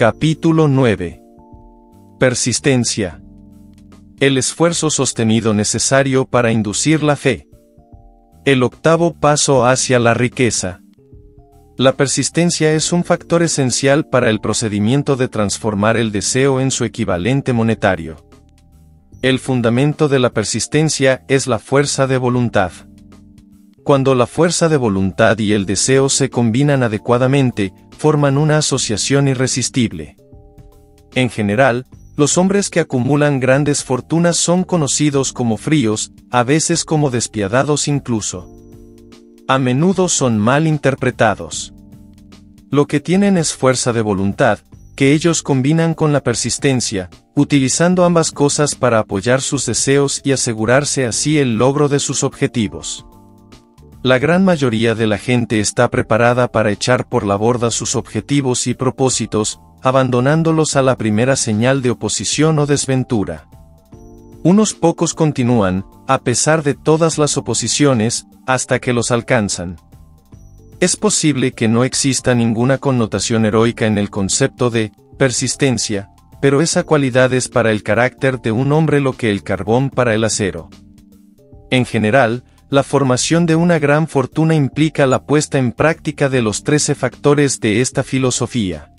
Capítulo 9. Persistencia. El esfuerzo sostenido necesario para inducir la fe. El octavo paso hacia la riqueza. La persistencia es un factor esencial para el procedimiento de transformar el deseo en su equivalente monetario. El fundamento de la persistencia es la fuerza de voluntad. Cuando la fuerza de voluntad y el deseo se combinan adecuadamente, forman una asociación irresistible. En general, los hombres que acumulan grandes fortunas son conocidos como fríos, a veces como despiadados incluso. A menudo son mal interpretados. Lo que tienen es fuerza de voluntad, que ellos combinan con la persistencia, utilizando ambas cosas para apoyar sus deseos y asegurarse así el logro de sus objetivos. La gran mayoría de la gente está preparada para echar por la borda sus objetivos y propósitos, abandonándolos a la primera señal de oposición o desventura. Unos pocos continúan, a pesar de todas las oposiciones, hasta que los alcanzan. Es posible que no exista ninguna connotación heroica en el concepto de persistencia, pero esa cualidad es para el carácter de un hombre lo que el carbón para el acero. En general, la formación de una gran fortuna implica la puesta en práctica de los 13 factores de esta filosofía.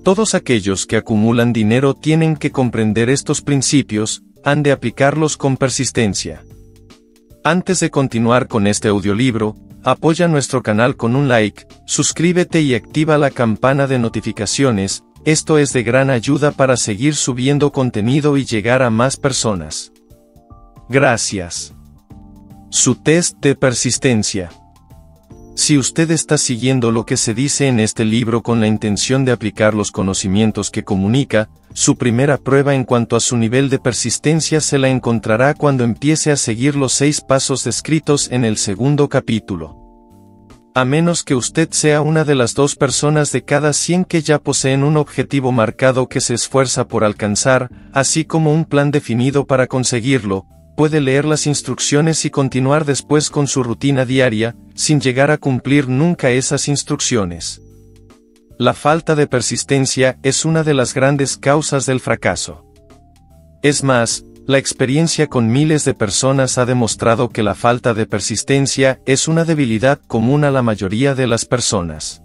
Todos aquellos que acumulan dinero tienen que comprender estos principios, han de aplicarlos con persistencia. Antes de continuar con este audiolibro, apoya nuestro canal con un like, suscríbete y activa la campana de notificaciones, esto es de gran ayuda para seguir subiendo contenido y llegar a más personas. Gracias. Su test de persistencia. Si usted está siguiendo lo que se dice en este libro con la intención de aplicar los conocimientos que comunica, su primera prueba en cuanto a su nivel de persistencia se la encontrará cuando empiece a seguir los 6 pasos descritos en el segundo capítulo. A menos que usted sea una de las 2 personas de cada 100 que ya poseen un objetivo marcado que se esfuerza por alcanzar, así como un plan definido para conseguirlo, puede leer las instrucciones y continuar después con su rutina diaria, sin llegar a cumplir nunca esas instrucciones. La falta de persistencia es una de las grandes causas del fracaso. Es más, la experiencia con miles de personas ha demostrado que la falta de persistencia es una debilidad común a la mayoría de las personas.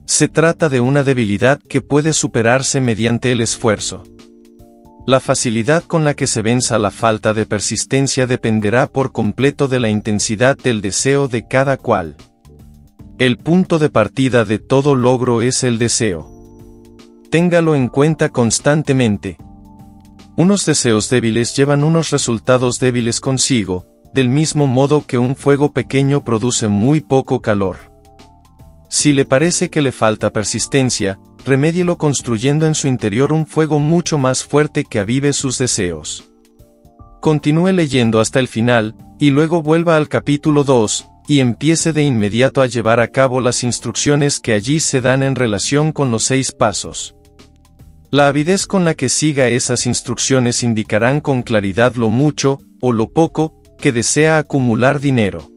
Se trata de una debilidad que puede superarse mediante el esfuerzo. La facilidad con la que se venza la falta de persistencia dependerá por completo de la intensidad del deseo de cada cual. El punto de partida de todo logro es el deseo. Téngalo en cuenta constantemente. Unos deseos débiles llevan unos resultados débiles consigo, del mismo modo que un fuego pequeño produce muy poco calor. Si le parece que le falta persistencia, remédielo construyendo en su interior un fuego mucho más fuerte que avive sus deseos. Continúe leyendo hasta el final, y luego vuelva al capítulo 2, y empiece de inmediato a llevar a cabo las instrucciones que allí se dan en relación con los 6 pasos. La avidez con la que siga esas instrucciones indicarán con claridad lo mucho, o lo poco, que desea acumular dinero.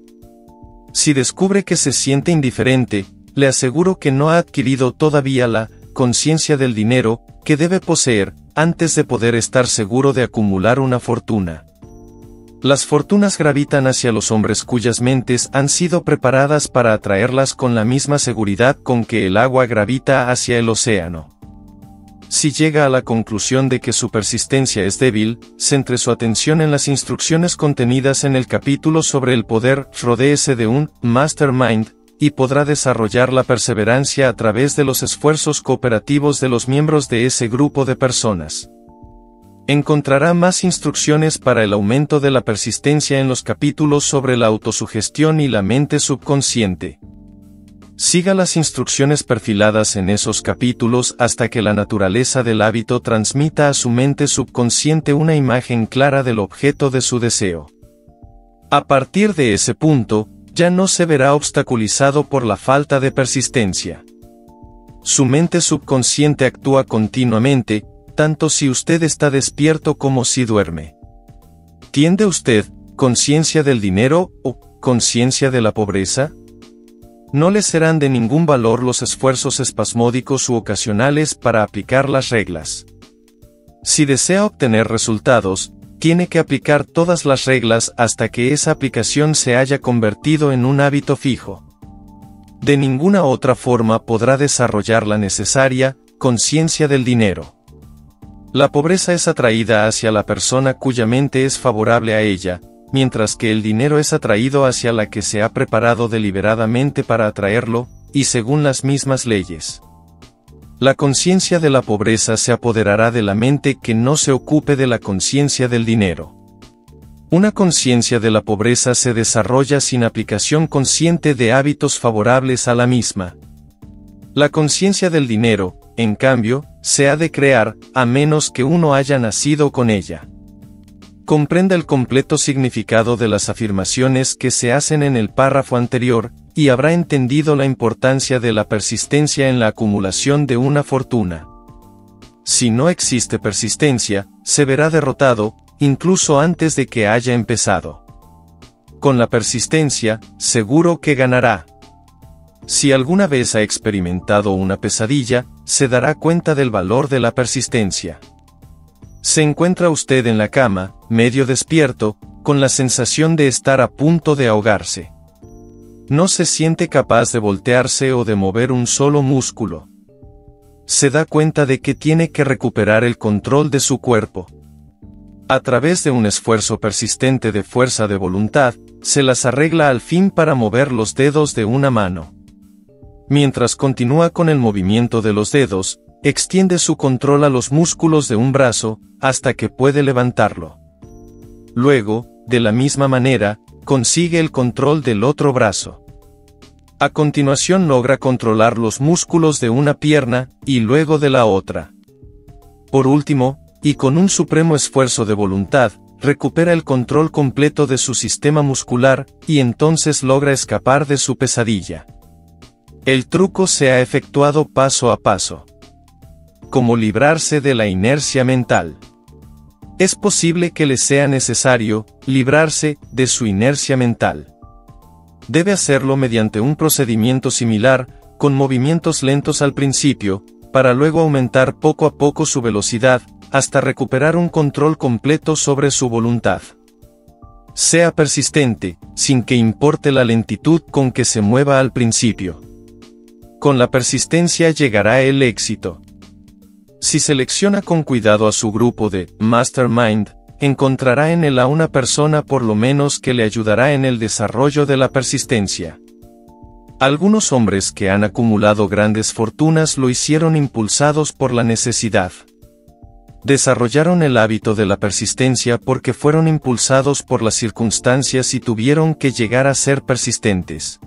Si descubre que se siente indiferente, le aseguro que no ha adquirido todavía la conciencia del dinero que debe poseer, antes de poder estar seguro de acumular una fortuna. Las fortunas gravitan hacia los hombres cuyas mentes han sido preparadas para atraerlas con la misma seguridad con que el agua gravita hacia el océano. Si llega a la conclusión de que su persistencia es débil, centre su atención en las instrucciones contenidas en el capítulo sobre el poder, rodéese de un mastermind, y podrá desarrollar la perseverancia a través de los esfuerzos cooperativos de los miembros de ese grupo de personas. Encontrará más instrucciones para el aumento de la persistencia en los capítulos sobre la autosugestión y la mente subconsciente. Siga las instrucciones perfiladas en esos capítulos hasta que la naturaleza del hábito transmita a su mente subconsciente una imagen clara del objeto de su deseo. A partir de ese punto, ya no se verá obstaculizado por la falta de persistencia. Su mente subconsciente actúa continuamente, tanto si usted está despierto como si duerme. ¿Tiene usted conciencia del dinero o conciencia de la pobreza? No le serán de ningún valor los esfuerzos espasmódicos u ocasionales para aplicar las reglas. Si desea obtener resultados, tiene que aplicar todas las reglas hasta que esa aplicación se haya convertido en un hábito fijo. De ninguna otra forma podrá desarrollar la necesaria conciencia del dinero. La pobreza es atraída hacia la persona cuya mente es favorable a ella, mientras que el dinero es atraído hacia la que se ha preparado deliberadamente para atraerlo, y según las mismas leyes. La conciencia de la pobreza se apoderará de la mente que no se ocupe de la conciencia del dinero. Una conciencia de la pobreza se desarrolla sin aplicación consciente de hábitos favorables a la misma. La conciencia del dinero, en cambio, se ha de crear, a menos que uno haya nacido con ella. Comprenda el completo significado de las afirmaciones que se hacen en el párrafo anterior, y habrá entendido la importancia de la persistencia en la acumulación de una fortuna. Si no existe persistencia, se verá derrotado, incluso antes de que haya empezado. Con la persistencia, seguro que ganará. Si alguna vez ha experimentado una pesadilla, se dará cuenta del valor de la persistencia. Se encuentra usted en la cama, medio despierto, con la sensación de estar a punto de ahogarse. No se siente capaz de voltearse o de mover un solo músculo. Se da cuenta de que tiene que recuperar el control de su cuerpo. A través de un esfuerzo persistente de fuerza de voluntad, se las arregla al fin para mover los dedos de una mano. Mientras continúa con el movimiento de los dedos, extiende su control a los músculos de un brazo, hasta que puede levantarlo. Luego, de la misma manera, consigue el control del otro brazo. A continuación logra controlar los músculos de una pierna, y luego de la otra. Por último, y con un supremo esfuerzo de voluntad, recupera el control completo de su sistema muscular, y entonces logra escapar de su pesadilla. El truco se ha efectuado paso a paso. Cómo librarse de la inercia mental. Es posible que le sea necesario librarse de su inercia mental. Debe hacerlo mediante un procedimiento similar, con movimientos lentos al principio, para luego aumentar poco a poco su velocidad, hasta recuperar un control completo sobre su voluntad. Sea persistente, sin que importe la lentitud con que se mueva al principio. Con la persistencia llegará el éxito. Si selecciona con cuidado a su grupo de Mastermind, encontrará en él a una persona por lo menos que le ayudará en el desarrollo de la persistencia. Algunos hombres que han acumulado grandes fortunas lo hicieron impulsados por la necesidad. Desarrollaron el hábito de la persistencia porque fueron impulsados por las circunstancias y tuvieron que llegar a ser persistentes.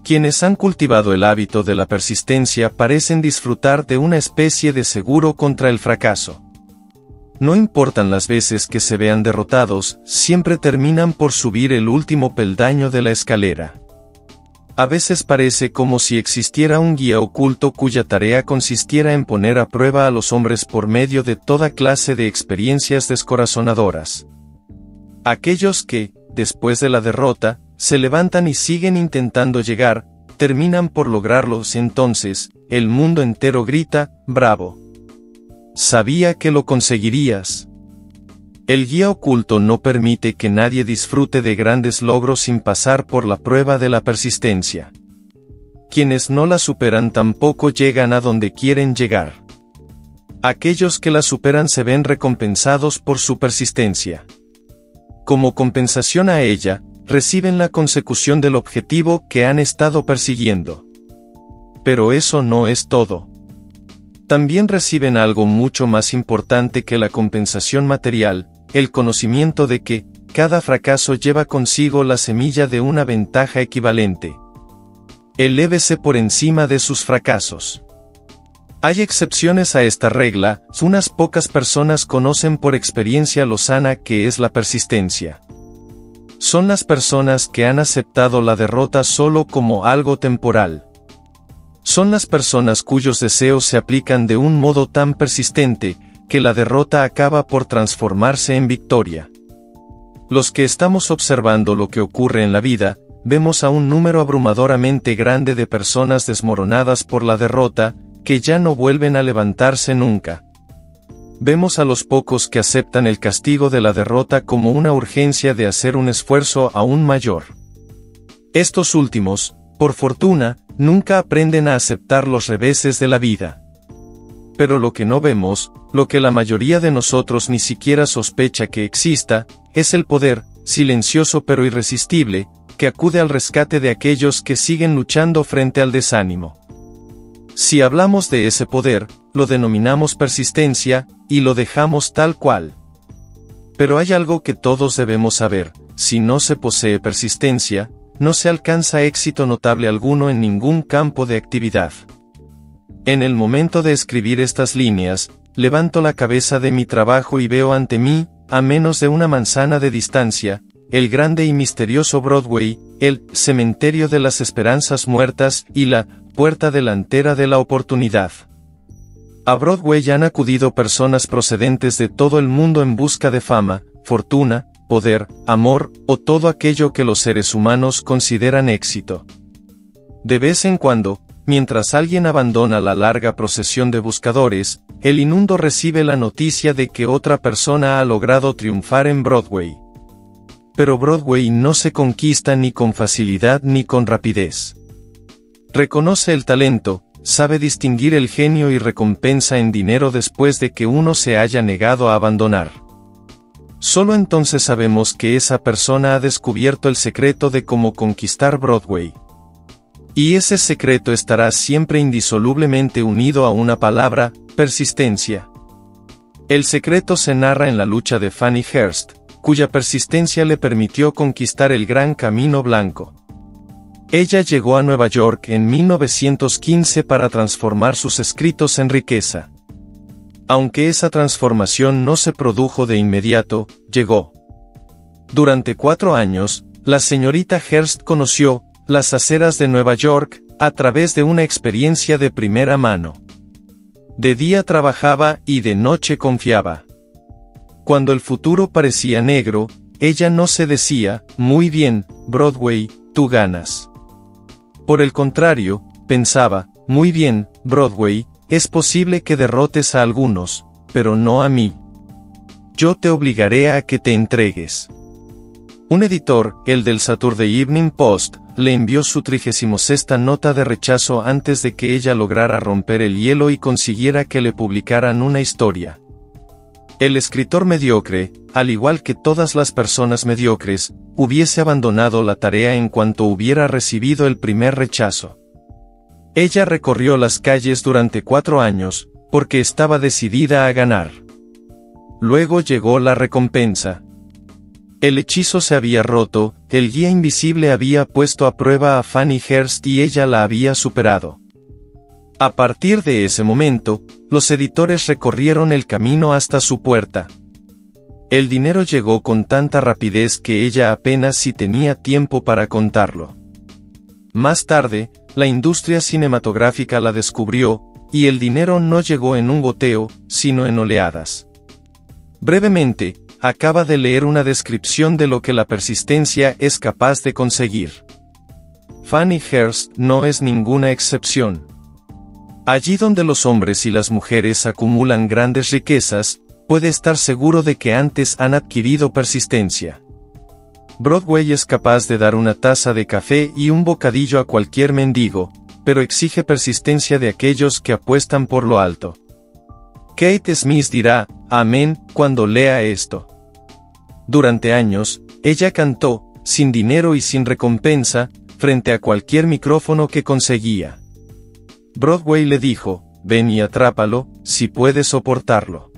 Quienes han cultivado el hábito de la persistencia parecen disfrutar de una especie de seguro contra el fracaso. No importan las veces que se vean derrotados, siempre terminan por subir el último peldaño de la escalera. A veces parece como si existiera un guía oculto cuya tarea consistiera en poner a prueba a los hombres por medio de toda clase de experiencias descorazonadoras. Aquellos que, después de la derrota, se levantan y siguen intentando llegar, terminan por lograrlos. Entonces, el mundo entero grita, ¡bravo! Sabía que lo conseguirías. El guía oculto no permite que nadie disfrute de grandes logros sin pasar por la prueba de la persistencia. Quienes no la superan tampoco llegan a donde quieren llegar. Aquellos que la superan se ven recompensados por su persistencia. Como compensación a ella, reciben la consecución del objetivo que han estado persiguiendo. Pero eso no es todo. También reciben algo mucho más importante que la compensación material, el conocimiento de que, cada fracaso lleva consigo la semilla de una ventaja equivalente. Elévese por encima de sus fracasos. Hay excepciones a esta regla, unas pocas personas conocen por experiencia lo sana que es la persistencia. Son las personas que han aceptado la derrota solo como algo temporal. Son las personas cuyos deseos se aplican de un modo tan persistente, que la derrota acaba por transformarse en victoria. Los que estamos observando lo que ocurre en la vida, vemos a un número abrumadoramente grande de personas desmoronadas por la derrota, que ya no vuelven a levantarse nunca. Vemos a los pocos que aceptan el castigo de la derrota como una urgencia de hacer un esfuerzo aún mayor. Estos últimos, por fortuna, nunca aprenden a aceptar los reveses de la vida. Pero lo que no vemos, lo que la mayoría de nosotros ni siquiera sospecha que exista, es el poder, silencioso pero irresistible, que acude al rescate de aquellos que siguen luchando frente al desánimo. Si hablamos de ese poder, lo denominamos persistencia, y lo dejamos tal cual. Pero hay algo que todos debemos saber: si no se posee persistencia, no se alcanza éxito notable alguno en ningún campo de actividad. En el momento de escribir estas líneas, levanto la cabeza de mi trabajo y veo ante mí, a menos de una manzana de distancia, el grande y misterioso Broadway, el cementerio de las esperanzas muertas y la puerta delantera de la oportunidad. A Broadway han acudido personas procedentes de todo el mundo en busca de fama, fortuna, poder, amor, o todo aquello que los seres humanos consideran éxito. De vez en cuando, mientras alguien abandona la larga procesión de buscadores, el inundo recibe la noticia de que otra persona ha logrado triunfar en Broadway. Pero Broadway no se conquista ni con facilidad ni con rapidez. Reconoce el talento, sabe distinguir el genio y recompensa en dinero después de que uno se haya negado a abandonar. Solo entonces sabemos que esa persona ha descubierto el secreto de cómo conquistar Broadway. Y ese secreto estará siempre indisolublemente unido a una palabra: persistencia. El secreto se narra en la lucha de Fannie Hurst, cuya persistencia le permitió conquistar el Gran Camino Blanco. Ella llegó a Nueva York en 1915 para transformar sus escritos en riqueza. Aunque esa transformación no se produjo de inmediato, llegó. Durante 4 años, la señorita Hearst conoció las aceras de Nueva York a través de una experiencia de primera mano. De día trabajaba y de noche confiaba. Cuando el futuro parecía negro, ella no se decía: muy bien, Broadway, tú ganas. Por el contrario, pensaba: muy bien, Broadway, es posible que derrotes a algunos, pero no a mí. Yo te obligaré a que te entregues. Un editor, el del Saturday Evening Post, le envió su 36ª nota de rechazo antes de que ella lograra romper el hielo y consiguiera que le publicaran una historia. El escritor mediocre, al igual que todas las personas mediocres, hubiese abandonado la tarea en cuanto hubiera recibido el primer rechazo. Ella recorrió las calles durante 4 años, porque estaba decidida a ganar. Luego llegó la recompensa. El hechizo se había roto, el guía invisible había puesto a prueba a Fannie Hurst y ella la había superado. A partir de ese momento, los editores recorrieron el camino hasta su puerta. El dinero llegó con tanta rapidez que ella apenas si tenía tiempo para contarlo. Más tarde, la industria cinematográfica la descubrió, y el dinero no llegó en un goteo, sino en oleadas. Brevemente, acaba de leer una descripción de lo que la persistencia es capaz de conseguir. Fannie Hurst no es ninguna excepción. Allí donde los hombres y las mujeres acumulan grandes riquezas, puede estar seguro de que antes han adquirido persistencia. Broadway es capaz de dar una taza de café y un bocadillo a cualquier mendigo, pero exige persistencia de aquellos que apuestan por lo alto. Kate Smith dirá: amén, cuando lea esto. Durante años, ella cantó, sin dinero y sin recompensa, frente a cualquier micrófono que conseguía. Broadway le dijo: ven y atrápalo, si puedes soportarlo.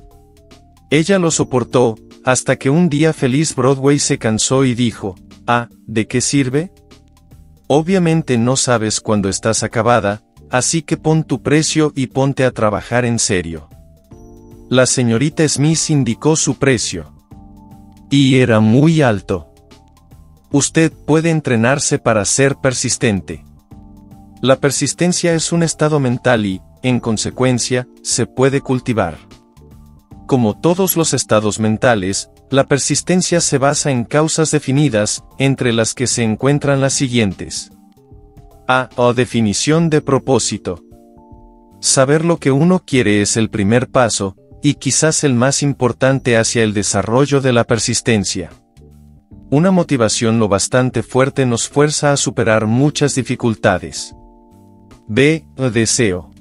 Ella lo soportó, hasta que un día feliz Broadway se cansó y dijo: ¿de qué sirve? Obviamente no sabes cuándo estás acabada, así que pon tu precio y ponte a trabajar en serio. La señorita Smith indicó su precio. Y era muy alto. Usted puede entrenarse para ser persistente. La persistencia es un estado mental y, en consecuencia, se puede cultivar. Como todos los estados mentales, La persistencia se basa en causas definidas, entre las que se encuentran las siguientes. A. O definición de propósito. Saber lo que uno quiere es el primer paso, y quizás el más importante hacia el desarrollo de la persistencia. Una motivación lo bastante fuerte nos fuerza a superar muchas dificultades. B. Deseo.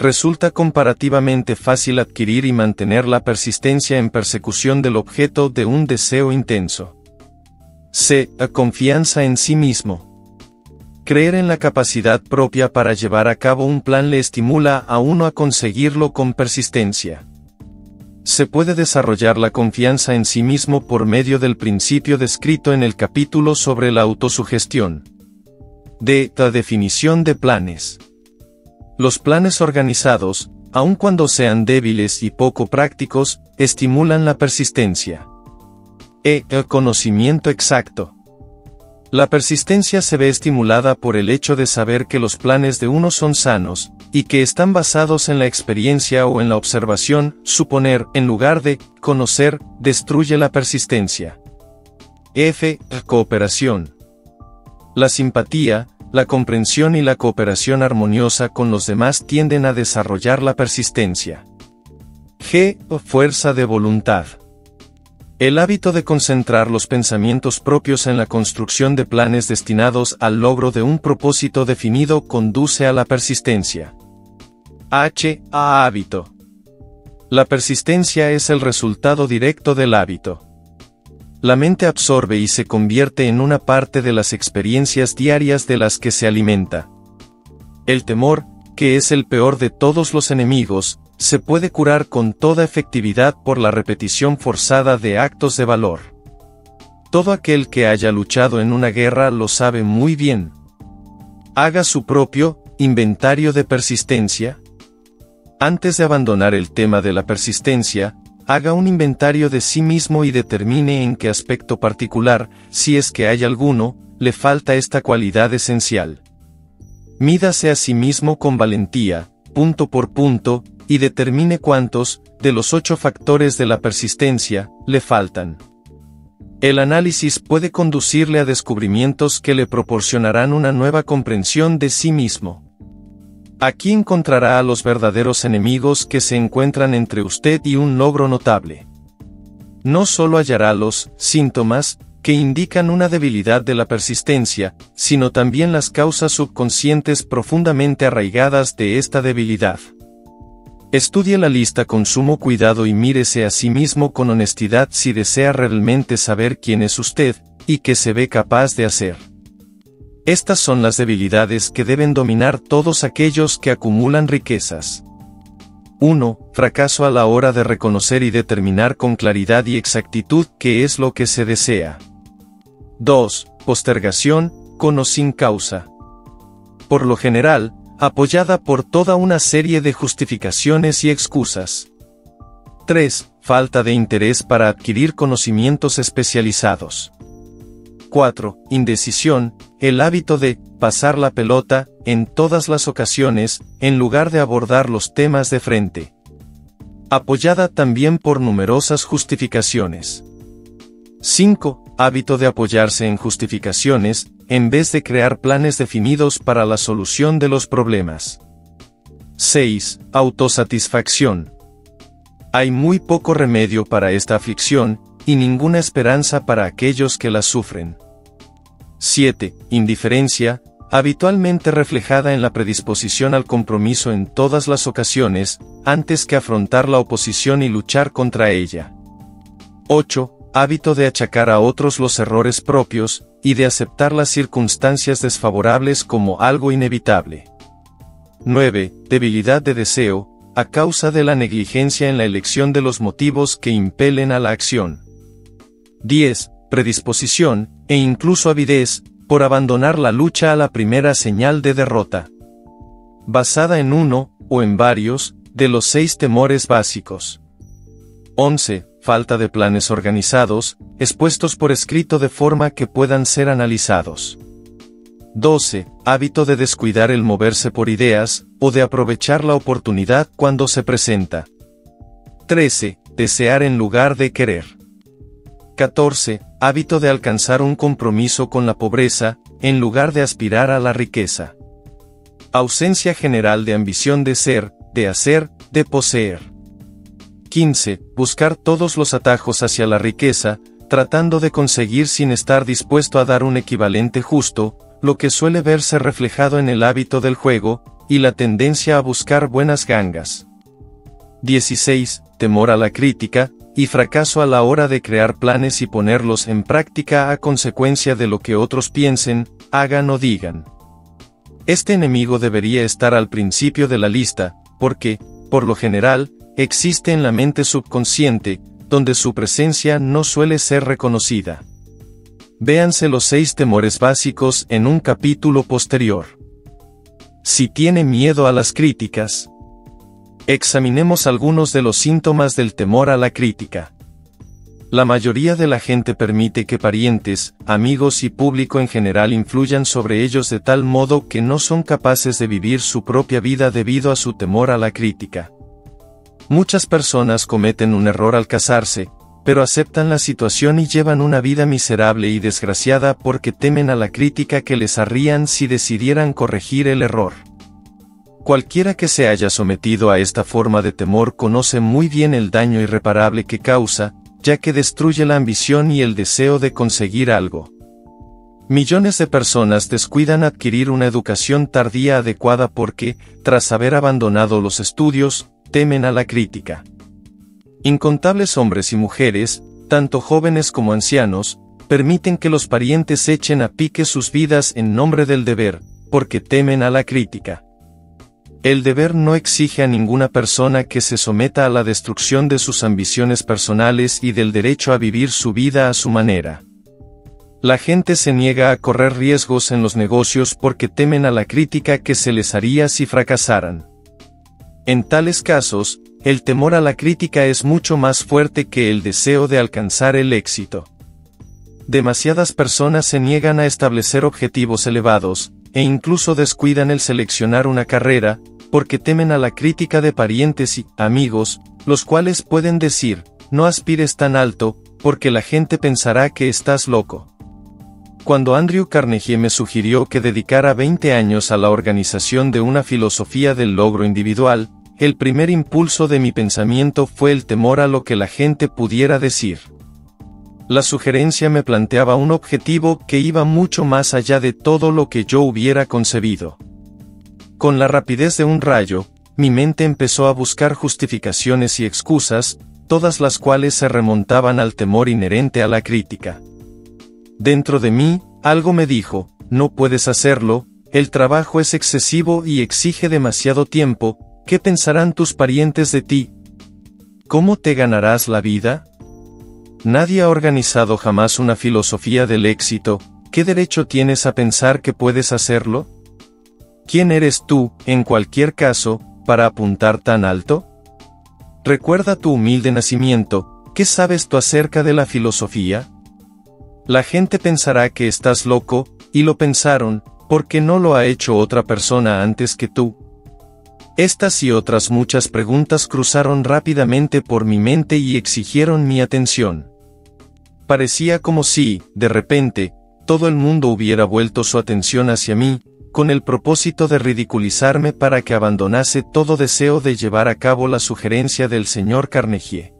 Resulta comparativamente fácil adquirir y mantener la persistencia en persecución del objeto de un deseo intenso. C. Confianza en sí mismo. Creer en la capacidad propia para llevar a cabo un plan le estimula a uno a conseguirlo con persistencia. Se puede desarrollar la confianza en sí mismo por medio del principio descrito en el capítulo sobre la autosugestión. D. La definición de planes. Los planes organizados, aun cuando sean débiles y poco prácticos, estimulan la persistencia. E. El conocimiento exacto. La persistencia se ve estimulada por el hecho de saber que los planes de uno son sanos, y que están basados en la experiencia o en la observación. Suponer, en lugar de conocer, destruye la persistencia. F. Cooperación. La simpatía, la comprensión y la cooperación armoniosa con los demás tienden a desarrollar la persistencia. G. Fuerza de voluntad. El hábito de concentrar los pensamientos propios en la construcción de planes destinados al logro de un propósito definido conduce a la persistencia. H. Hábito. La persistencia es el resultado directo del hábito. La mente absorbe y se convierte en una parte de las experiencias diarias de las que se alimenta. El temor, que es el peor de todos los enemigos, se puede curar con toda efectividad por la repetición forzada de actos de valor. Todo aquel que haya luchado en una guerra lo sabe muy bien. Haga su propio inventario de persistencia. Antes de abandonar el tema de la persistencia, haga un inventario de sí mismo y determine en qué aspecto particular, si es que hay alguno, le falta esta cualidad esencial. Mídase a sí mismo con valentía, punto por punto, y determine cuántos, de los 8 factores de la persistencia, le faltan. El análisis puede conducirle a descubrimientos que le proporcionarán una nueva comprensión de sí mismo. Aquí encontrará a los verdaderos enemigos que se encuentran entre usted y un logro notable. No solo hallará los síntomas que indican una debilidad de la persistencia, sino también las causas subconscientes profundamente arraigadas de esta debilidad. Estudie la lista con sumo cuidado y mírese a sí mismo con honestidad si desea realmente saber quién es usted, y qué se ve capaz de hacer. Estas son las debilidades que deben dominar todos aquellos que acumulan riquezas. 1. Fracaso a la hora de reconocer y determinar con claridad y exactitud qué es lo que se desea. 2. Postergación, con o sin causa. Por lo general, apoyada por toda una serie de justificaciones y excusas. 3. Falta de interés para adquirir conocimientos especializados. 4. Indecisión, el hábito de pasar la pelota en todas las ocasiones, en lugar de abordar los temas de frente. Apoyada también por numerosas justificaciones. 5. Hábito de apoyarse en justificaciones, en vez de crear planes definidos para la solución de los problemas. 6. Autosatisfacción. Hay muy poco remedio para esta aflicción, y ninguna esperanza para aquellos que la sufren. 7. Indiferencia, habitualmente reflejada en la predisposición al compromiso en todas las ocasiones, antes que afrontar la oposición y luchar contra ella. 8. Hábito de achacar a otros los errores propios, y de aceptar las circunstancias desfavorables como algo inevitable. 9. Debilidad de deseo, a causa de la negligencia en la elección de los motivos que impelen a la acción. 10. Predisposición, e incluso avidez, por abandonar la lucha a la primera señal de derrota. Basada en uno, o en varios, de los 6 temores básicos. 11. Falta de planes organizados, expuestos por escrito de forma que puedan ser analizados. 12. Hábito de descuidar el moverse por ideas, o de aprovechar la oportunidad cuando se presenta. 13. Desear en lugar de querer. 14. Hábito de alcanzar un compromiso con la pobreza, en lugar de aspirar a la riqueza. Ausencia general de ambición de ser, de hacer, de poseer. 15. Buscar todos los atajos hacia la riqueza, tratando de conseguir sin estar dispuesto a dar un equivalente justo, lo que suele verse reflejado en el hábito del juego, y la tendencia a buscar buenas gangas. 16. Temor a la crítica, y fracaso a la hora de crear planes y ponerlos en práctica a consecuencia de lo que otros piensen, hagan o digan. Este enemigo debería estar al principio de la lista, porque, por lo general, existe en la mente subconsciente, donde su presencia no suele ser reconocida. Véanse los 6 temores básicos en un capítulo posterior. Si tiene miedo a las críticas. Examinemos algunos de los síntomas del temor a la crítica. La mayoría de la gente permite que parientes, amigos y público en general influyan sobre ellos de tal modo que no son capaces de vivir su propia vida debido a su temor a la crítica. Muchas personas cometen un error al casarse, pero aceptan la situación y llevan una vida miserable y desgraciada porque temen a la crítica que les harían si decidieran corregir el error. Cualquiera que se haya sometido a esta forma de temor conoce muy bien el daño irreparable que causa, ya que destruye la ambición y el deseo de conseguir algo. Millones de personas descuidan adquirir una educación tardía adecuada porque, tras haber abandonado los estudios, temen a la crítica. Incontables hombres y mujeres, tanto jóvenes como ancianos, permiten que los parientes echen a pique sus vidas en nombre del deber, porque temen a la crítica. El deber no exige a ninguna persona que se someta a la destrucción de sus ambiciones personales y del derecho a vivir su vida a su manera. La gente se niega a correr riesgos en los negocios porque temen a la crítica que se les haría si fracasaran. En tales casos, el temor a la crítica es mucho más fuerte que el deseo de alcanzar el éxito. Demasiadas personas se niegan a establecer objetivos elevados, e incluso descuidan el seleccionar una carrera, porque temen a la crítica de parientes y amigos, los cuales pueden decir, no aspires tan alto, porque la gente pensará que estás loco. Cuando Andrew Carnegie me sugirió que dedicara 20 años a la organización de una filosofía del logro individual, el primer impulso de mi pensamiento fue el temor a lo que la gente pudiera decir. La sugerencia me planteaba un objetivo que iba mucho más allá de todo lo que yo hubiera concebido. Con la rapidez de un rayo, mi mente empezó a buscar justificaciones y excusas, todas las cuales se remontaban al temor inherente a la crítica. Dentro de mí, algo me dijo, no puedes hacerlo, el trabajo es excesivo y exige demasiado tiempo, ¿qué pensarán tus parientes de ti? ¿Cómo te ganarás la vida? Nadie ha organizado jamás una filosofía del éxito, ¿qué derecho tienes a pensar que puedes hacerlo? ¿Quién eres tú, en cualquier caso, para apuntar tan alto? Recuerda tu humilde nacimiento, ¿qué sabes tú acerca de la filosofía? La gente pensará que estás loco, y lo pensaron, porque no lo ha hecho otra persona antes que tú. Estas y otras muchas preguntas cruzaron rápidamente por mi mente y exigieron mi atención. Parecía como si, de repente, todo el mundo hubiera vuelto su atención hacia mí, con el propósito de ridiculizarme para que abandonase todo deseo de llevar a cabo la sugerencia del señor Carnegie.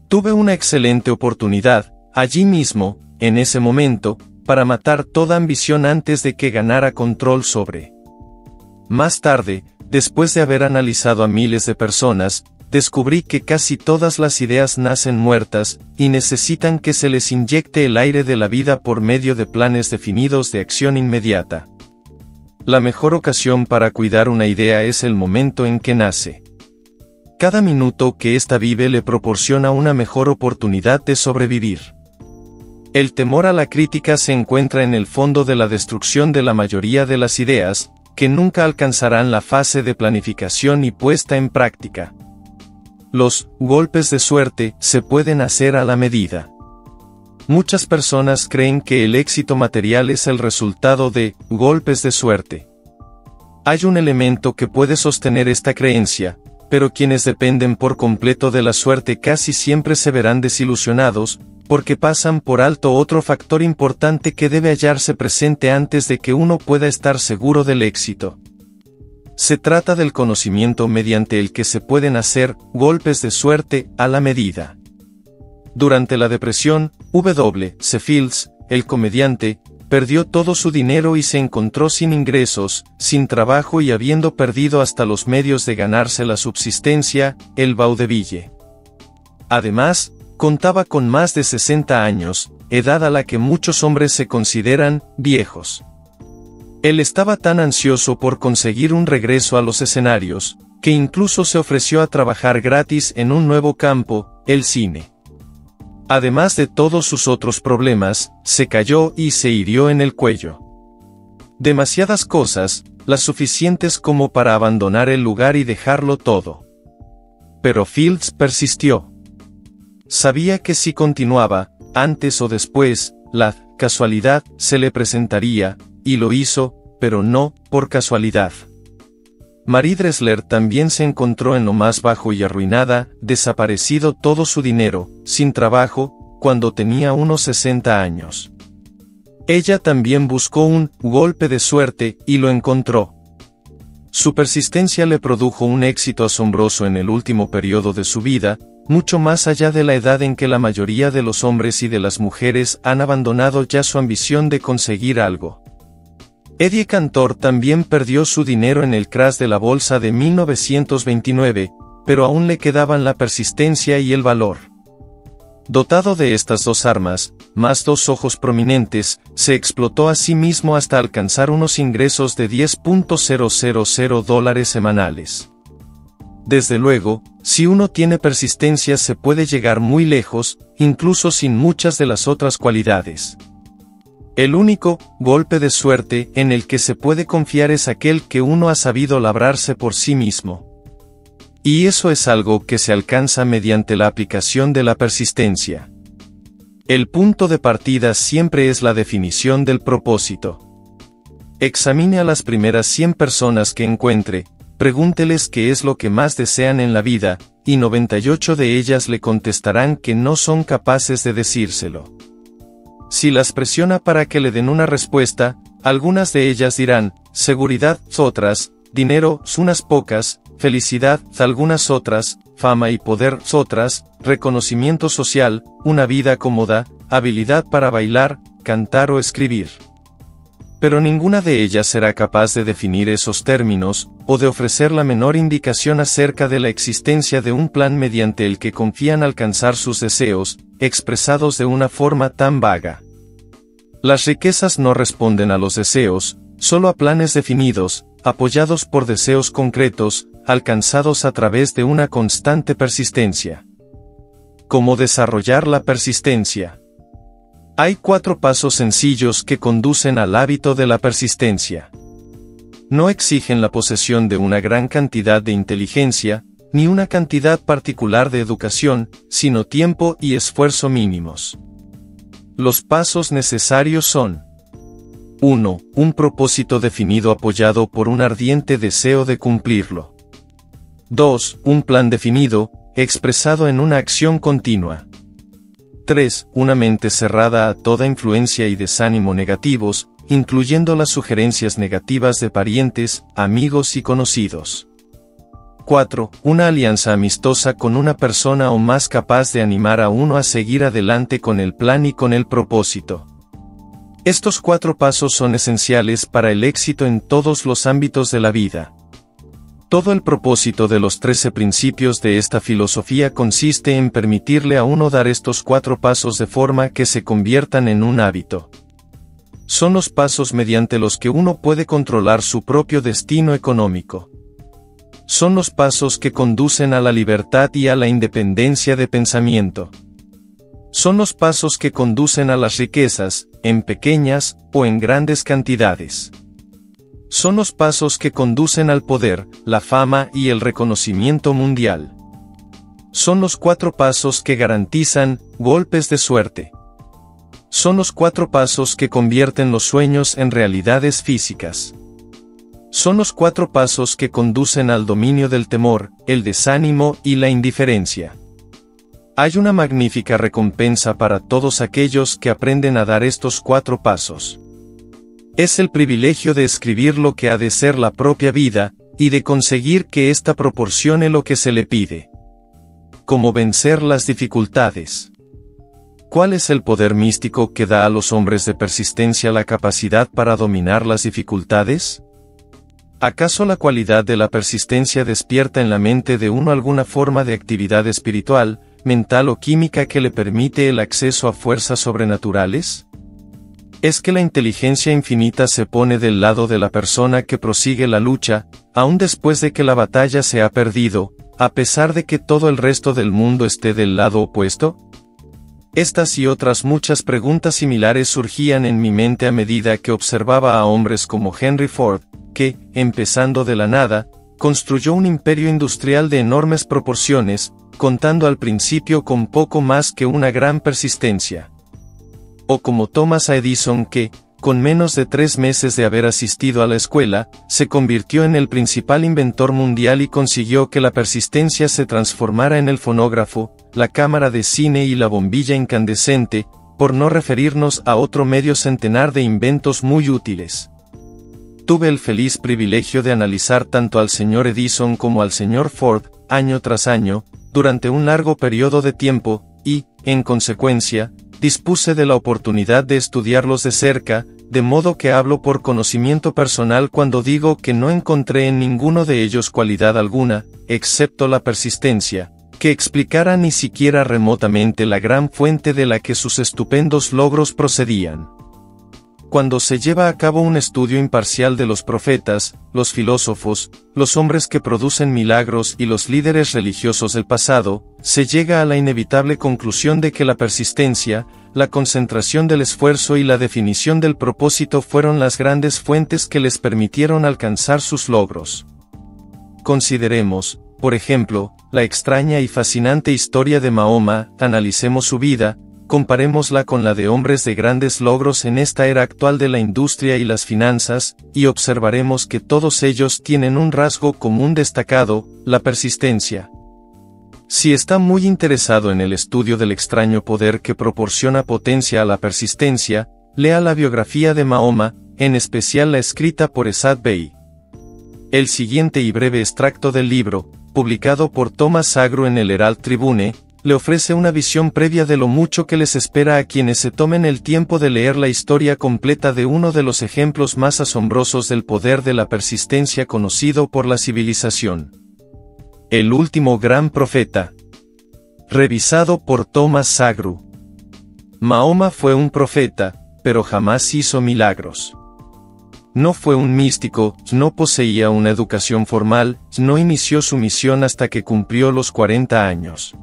Tuve una excelente oportunidad, allí mismo, en ese momento, para matar toda ambición antes de que ganara control sobre. Más tarde, después de haber analizado a miles de personas, descubrí que casi todas las ideas nacen muertas, y necesitan que se les inyecte el aire de la vida por medio de planes definidos de acción inmediata. La mejor ocasión para cuidar una idea es el momento en que nace. Cada minuto que ésta vive le proporciona una mejor oportunidad de sobrevivir. El temor a la crítica se encuentra en el fondo de la destrucción de la mayoría de las ideas, que nunca alcanzarán la fase de planificación y puesta en práctica. Los golpes de suerte se pueden hacer a la medida. Muchas personas creen que el éxito material es el resultado de golpes de suerte. Hay un elemento que puede sostener esta creencia, pero quienes dependen por completo de la suerte casi siempre se verán desilusionados, porque pasan por alto otro factor importante que debe hallarse presente antes de que uno pueda estar seguro del éxito. Se trata del conocimiento mediante el que se pueden hacer golpes de suerte a la medida. Durante la depresión, W. C. Fields, el comediante, perdió todo su dinero y se encontró sin ingresos, sin trabajo y habiendo perdido hasta los medios de ganarse la subsistencia, el vaudeville. Además, contaba con más de 60 años, edad a la que muchos hombres se consideran viejos. Él estaba tan ansioso por conseguir un regreso a los escenarios, que incluso se ofreció a trabajar gratis en un nuevo campo, el cine. Además de todos sus otros problemas, se cayó y se hirió en el cuello. Demasiadas cosas, las suficientes como para abandonar el lugar y dejarlo todo. Pero Fields persistió. Sabía que si continuaba, antes o después, la casualidad se le presentaría, y lo hizo, pero no por casualidad. Marie Dressler también se encontró en lo más bajo y arruinada, desaparecido todo su dinero, sin trabajo, cuando tenía unos 60 años. Ella también buscó un golpe de suerte, y lo encontró. Su persistencia le produjo un éxito asombroso en el último periodo de su vida, mucho más allá de la edad en que la mayoría de los hombres y de las mujeres han abandonado ya su ambición de conseguir algo. Eddie Cantor también perdió su dinero en el crash de la bolsa de 1929, pero aún le quedaban la persistencia y el valor. Dotado de estas dos armas, más dos ojos prominentes, se explotó a sí mismo hasta alcanzar unos ingresos de $10,000 semanales. Desde luego, si uno tiene persistencia se puede llegar muy lejos, incluso sin muchas de las otras cualidades. El único golpe de suerte en el que se puede confiar es aquel que uno ha sabido labrarse por sí mismo. Y eso es algo que se alcanza mediante la aplicación de la persistencia. El punto de partida siempre es la definición del propósito. Examine a las primeras 100 personas que encuentre, pregúnteles qué es lo que más desean en la vida, y 98 de ellas le contestarán que no son capaces de decírselo. Si las presiona para que le den una respuesta, algunas de ellas dirán, seguridad, otras, dinero, unas pocas, felicidad, algunas otras, fama y poder, otras, reconocimiento social, una vida cómoda, habilidad para bailar, cantar o escribir. Pero ninguna de ellas será capaz de definir esos términos, o de ofrecer la menor indicación acerca de la existencia de un plan mediante el que confían alcanzar sus deseos, expresados de una forma tan vaga. Las riquezas no responden a los deseos, solo a planes definidos, apoyados por deseos concretos, alcanzados a través de una constante persistencia. ¿Cómo desarrollar la persistencia? Hay 4 pasos sencillos que conducen al hábito de la persistencia. No exigen la posesión de una gran cantidad de inteligencia, ni una cantidad particular de educación, sino tiempo y esfuerzo mínimos. Los pasos necesarios son: 1. Un propósito definido apoyado por un ardiente deseo de cumplirlo. 2. Un plan definido, expresado en una acción continua. 3. Una mente cerrada a toda influencia y desánimo negativos, incluyendo las sugerencias negativas de parientes, amigos y conocidos. 4. Una alianza amistosa con una persona o más capaz de animar a uno a seguir adelante con el plan y con el propósito. Estos 4 pasos son esenciales para el éxito en todos los ámbitos de la vida. Todo el propósito de los 13 principios de esta filosofía consiste en permitirle a uno dar estos 4 pasos de forma que se conviertan en un hábito. Son los pasos mediante los que uno puede controlar su propio destino económico. Son los pasos que conducen a la libertad y a la independencia de pensamiento. Son los pasos que conducen a las riquezas, en pequeñas o en grandes cantidades. Son los pasos que conducen al poder, la fama y el reconocimiento mundial. Son los 4 pasos que garantizan golpes de suerte. Son los 4 pasos que convierten los sueños en realidades físicas. Son los 4 pasos que conducen al dominio del temor, el desánimo y la indiferencia. Hay una magnífica recompensa para todos aquellos que aprenden a dar estos 4 pasos. Es el privilegio de escribir lo que ha de ser la propia vida, y de conseguir que ésta proporcione lo que se le pide. ¿Cómo vencer las dificultades? ¿Cuál es el poder místico que da a los hombres de persistencia la capacidad para dominar las dificultades? ¿Acaso la cualidad de la persistencia despierta en la mente de uno alguna forma de actividad espiritual, mental o química que le permite el acceso a fuerzas sobrenaturales? ¿Es que la inteligencia infinita se pone del lado de la persona que prosigue la lucha, aun después de que la batalla se ha perdido, a pesar de que todo el resto del mundo esté del lado opuesto? Estas y otras muchas preguntas similares surgían en mi mente a medida que observaba a hombres como Henry Ford, que, empezando de la nada, construyó un imperio industrial de enormes proporciones, contando al principio con poco más que una gran persistencia. O como Thomas Edison que, con menos de 3 meses de haber asistido a la escuela, se convirtió en el principal inventor mundial y consiguió que la persistencia se transformara en el fonógrafo, la cámara de cine y la bombilla incandescente, por no referirnos a otro medio centenar de inventos muy útiles. Tuve el feliz privilegio de analizar tanto al señor Edison como al señor Ford, año tras año, durante un largo periodo de tiempo, y, en consecuencia, dispuse de la oportunidad de estudiarlos de cerca, de modo que hablo por conocimiento personal cuando digo que no encontré en ninguno de ellos cualidad alguna, excepto la persistencia, que explicara ni siquiera remotamente la gran fuente de la que sus estupendos logros procedían. Cuando se lleva a cabo un estudio imparcial de los profetas, los filósofos, los hombres que producen milagros y los líderes religiosos del pasado, se llega a la inevitable conclusión de que la persistencia, la concentración del esfuerzo y la definición del propósito fueron las grandes fuentes que les permitieron alcanzar sus logros. Consideremos, por ejemplo, la extraña y fascinante historia de Mahoma, analicemos su vida, comparémosla con la de hombres de grandes logros en esta era actual de la industria y las finanzas, y observaremos que todos ellos tienen un rasgo común destacado, la persistencia. Si está muy interesado en el estudio del extraño poder que proporciona potencia a la persistencia, lea la biografía de Mahoma, en especial la escrita por Esad Bey. El siguiente y breve extracto del libro, publicado por Thomas Sagru en el Herald Tribune, le ofrece una visión previa de lo mucho que les espera a quienes se tomen el tiempo de leer la historia completa de uno de los ejemplos más asombrosos del poder de la persistencia conocido por la civilización. El último gran profeta. Revisado por Thomas Sagru. Mahoma fue un profeta, pero jamás hizo milagros. No fue un místico, no poseía una educación formal, no inició su misión hasta que cumplió los 40 años.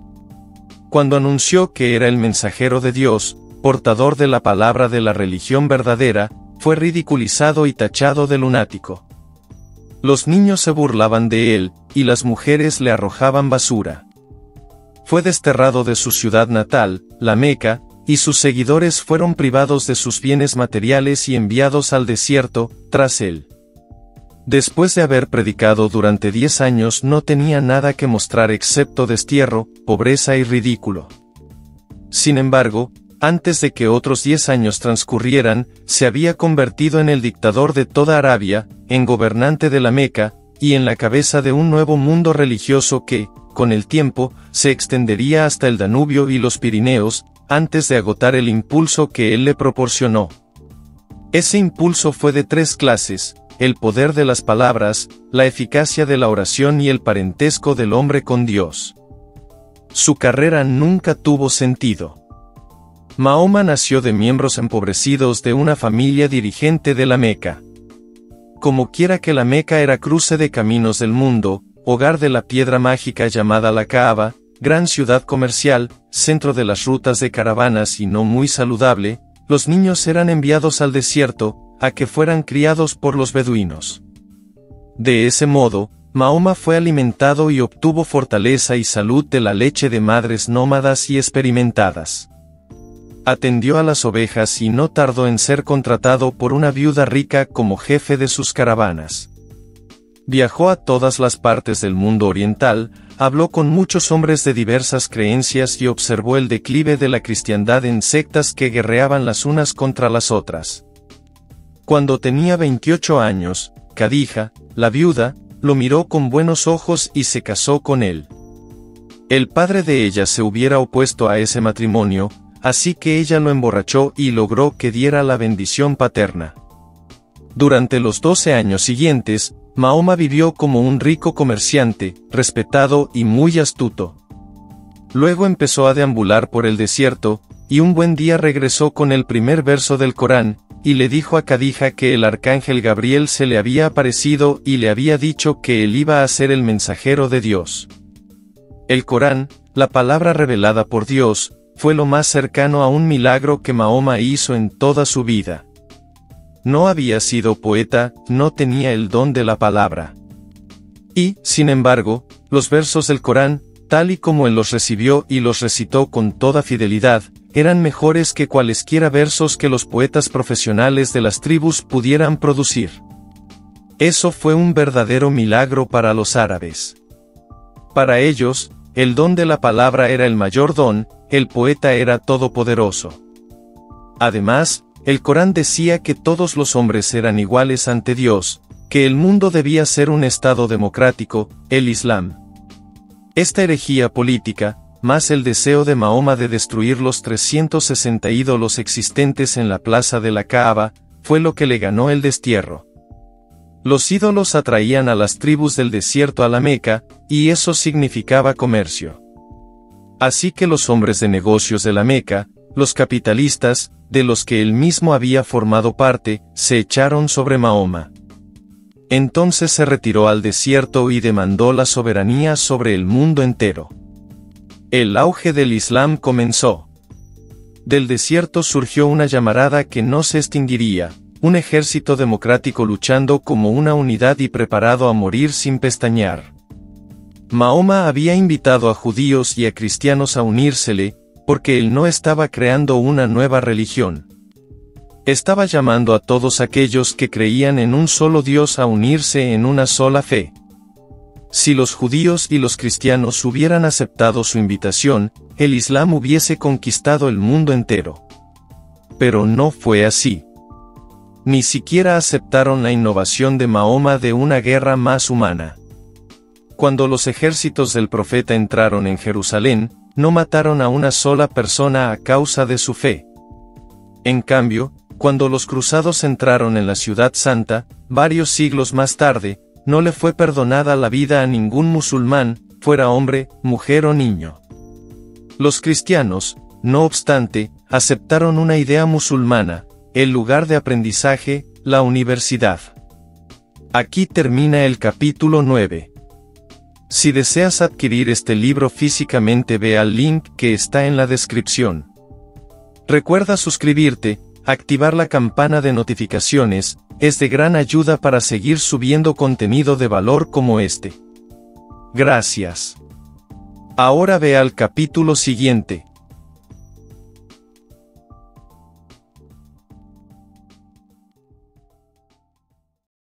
Cuando anunció que era el mensajero de Dios, portador de la palabra de la religión verdadera, fue ridiculizado y tachado de lunático. Los niños se burlaban de él, y las mujeres le arrojaban basura. Fue desterrado de su ciudad natal, la Meca, y sus seguidores fueron privados de sus bienes materiales y enviados al desierto, tras él. Después de haber predicado durante 10 años no tenía nada que mostrar excepto destierro, pobreza y ridículo. Sin embargo, antes de que otros 10 años transcurrieran, se había convertido en el dictador de toda Arabia, en gobernante de la Meca, y en la cabeza de un nuevo mundo religioso que, con el tiempo, se extendería hasta el Danubio y los Pirineos, antes de agotar el impulso que él le proporcionó. Ese impulso fue de 3 clases: el poder de las palabras, la eficacia de la oración y el parentesco del hombre con Dios. Su carrera nunca tuvo sentido. Mahoma nació de miembros empobrecidos de una familia dirigente de la Meca. Como quiera que la Meca era cruce de caminos del mundo, hogar de la piedra mágica llamada la Kaaba, gran ciudad comercial, centro de las rutas de caravanas y no muy saludable, los niños eran enviados al desierto, a que fueran criados por los beduinos. De ese modo, Mahoma fue alimentado y obtuvo fortaleza y salud de la leche de madres nómadas y experimentadas. Atendió a las ovejas y no tardó en ser contratado por una viuda rica como jefe de sus caravanas. Viajó a todas las partes del mundo oriental, habló con muchos hombres de diversas creencias y observó el declive de la cristiandad en sectas que guerreaban las unas contra las otras. Cuando tenía 28 años, Khadija, la viuda, lo miró con buenos ojos y se casó con él. El padre de ella se hubiera opuesto a ese matrimonio, así que ella lo emborrachó y logró que diera la bendición paterna. Durante los 12 años siguientes, Mahoma vivió como un rico comerciante, respetado y muy astuto. Luego empezó a deambular por el desierto, y un buen día regresó con el primer verso del Corán, y le dijo a Khadija que el arcángel Gabriel se le había aparecido y le había dicho que él iba a ser el mensajero de Dios. El Corán, la palabra revelada por Dios, fue lo más cercano a un milagro que Mahoma hizo en toda su vida. No había sido poeta, no tenía el don de la palabra. Y, sin embargo, los versos del Corán, tal y como él los recibió y los recitó con toda fidelidad, eran mejores que cualesquiera versos que los poetas profesionales de las tribus pudieran producir. Eso fue un verdadero milagro para los árabes. Para ellos, el don de la palabra era el mayor don, el poeta era todopoderoso. Además, el Corán decía que todos los hombres eran iguales ante Dios, que el mundo debía ser un estado democrático, el Islam. Esta herejía política, más el deseo de Mahoma de destruir los 360 ídolos existentes en la plaza de la Kaaba, fue lo que le ganó el destierro. Los ídolos atraían a las tribus del desierto a la Meca, y eso significaba comercio. Así que los hombres de negocios de la Meca, los capitalistas, de los que él mismo había formado parte, se echaron sobre Mahoma. Entonces se retiró al desierto y demandó la soberanía sobre el mundo entero. El auge del Islam comenzó. Del desierto surgió una llamarada que no se extinguiría, un ejército democrático luchando como una unidad y preparado a morir sin pestañear. Mahoma había invitado a judíos y a cristianos a unírsele, porque él no estaba creando una nueva religión. Estaba llamando a todos aquellos que creían en un solo Dios a unirse en una sola fe. Si los judíos y los cristianos hubieran aceptado su invitación, el Islam hubiese conquistado el mundo entero. Pero no fue así. Ni siquiera aceptaron la innovación de Mahoma de una guerra más humana. Cuando los ejércitos del profeta entraron en Jerusalén, no mataron a una sola persona a causa de su fe. En cambio, cuando los cruzados entraron en la ciudad santa, varios siglos más tarde, no le fue perdonada la vida a ningún musulmán, fuera hombre, mujer o niño. Los cristianos, no obstante, aceptaron una idea musulmana, el lugar de aprendizaje, la universidad. Aquí termina el capítulo 9. Si deseas adquirir este libro físicamente, ve al link que está en la descripción. Recuerda suscribirte, activar la campana de notificaciones, es de gran ayuda para seguir subiendo contenido de valor como este. Gracias. Ahora ve al capítulo siguiente.